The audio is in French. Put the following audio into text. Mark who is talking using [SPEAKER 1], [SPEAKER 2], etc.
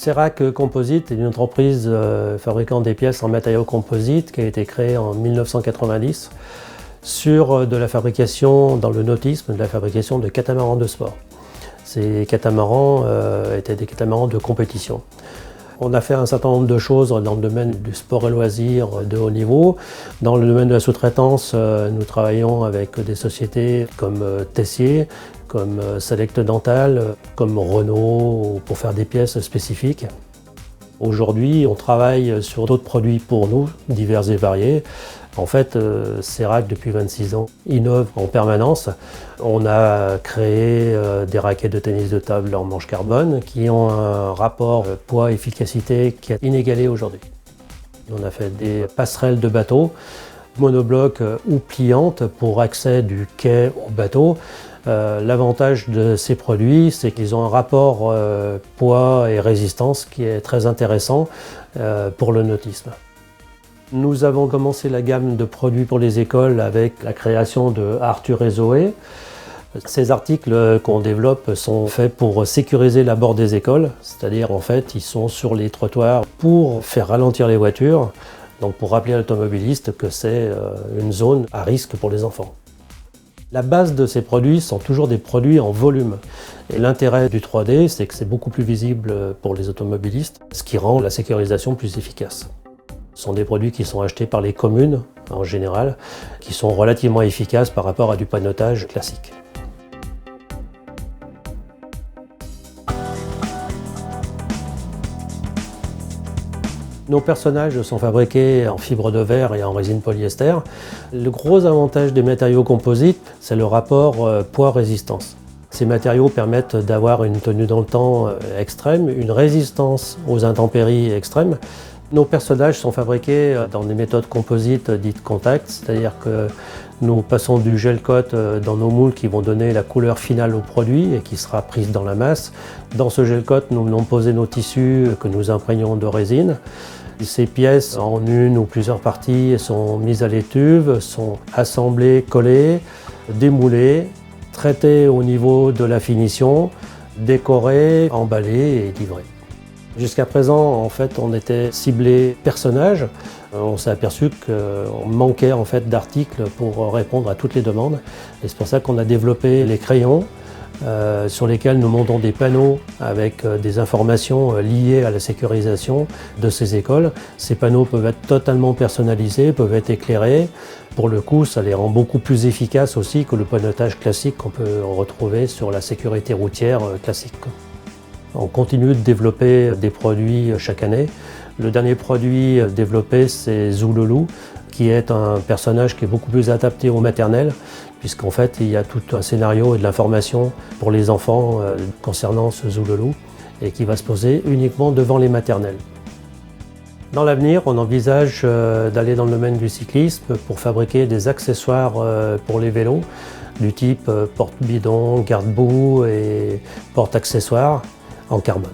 [SPEAKER 1] Cerac Composite est une entreprise fabriquant des pièces en matériaux composites qui a été créée en 1990 sur de la fabrication dans le nautisme, de la fabrication de catamarans de sport. Ces catamarans étaient des catamarans de compétition. On a fait un certain nombre de choses dans le domaine du sport et loisirs de haut niveau. Dans le domaine de la sous-traitance, nous travaillons avec des sociétés comme Tessier, comme Select Dental, comme Renault pour faire des pièces spécifiques. Aujourd'hui, on travaille sur d'autres produits pour nous, divers et variés. En fait, Cerac, depuis 26 ans, innove en permanence. On a créé des raquettes de tennis de table en manche carbone qui ont un rapport poids-efficacité qui est inégalé aujourd'hui. On a fait des passerelles de bateau, monobloc ou pliantes pour accès du quai au bateau. L'avantage de ces produits, c'est qu'ils ont un rapport poids et résistance qui est très intéressant pour le nautisme. Nous avons commencé la gamme de produits pour les écoles avec la création de Arthur et Zoé. Ces articles qu'on développe sont faits pour sécuriser l'abord des écoles, c'est-à-dire en fait ils sont sur les trottoirs pour faire ralentir les voitures, donc pour rappeler à l'automobiliste que c'est une zone à risque pour les enfants. La base de ces produits sont toujours des produits en volume. Et l'intérêt du 3D, c'est que c'est beaucoup plus visible pour les automobilistes, ce qui rend la sécurisation plus efficace. Ce sont des produits qui sont achetés par les communes, en général, qui sont relativement efficaces par rapport à du panneautage classique. Nos personnages sont fabriqués en fibre de verre et en résine polyester. Le gros avantage des matériaux composites, c'est le rapport poids-résistance. Ces matériaux permettent d'avoir une tenue dans le temps extrême, une résistance aux intempéries extrêmes. Nos personnages sont fabriqués dans des méthodes composites dites contact, c'est-à-dire que nous passons du gel coat dans nos moules qui vont donner la couleur finale au produit et qui sera prise dans la masse. Dans ce gel coat, nous venons poser nos tissus que nous imprégnons de résine. Ces pièces en une ou plusieurs parties sont mises à l'étuve, sont assemblées, collées, démoulées, traitées au niveau de la finition, décorées, emballées et livrées. Jusqu'à présent, en fait, on était ciblé personnages. On s'est aperçu qu'on manquait en fait d'articles pour répondre à toutes les demandes. Et c'est pour ça qu'on a développé les crayons sur lesquels nous montons des panneaux avec des informations liées à la sécurisation de ces écoles. Ces panneaux peuvent être totalement personnalisés, peuvent être éclairés. Pour le coup, ça les rend beaucoup plus efficaces aussi que le panneautage classique qu'on peut retrouver sur la sécurité routière classique. On continue de développer des produits chaque année. Le dernier produit développé, c'est Zoulolou, qui est un personnage qui est beaucoup plus adapté au maternel, puisqu'en fait, il y a tout un scénario et de l'information pour les enfants concernant ce Zoulolou, et qui va se poser uniquement devant les maternelles. Dans l'avenir, on envisage d'aller dans le domaine du cyclisme pour fabriquer des accessoires pour les vélos, du type porte-bidon, garde-boue et porte-accessoires en carbone.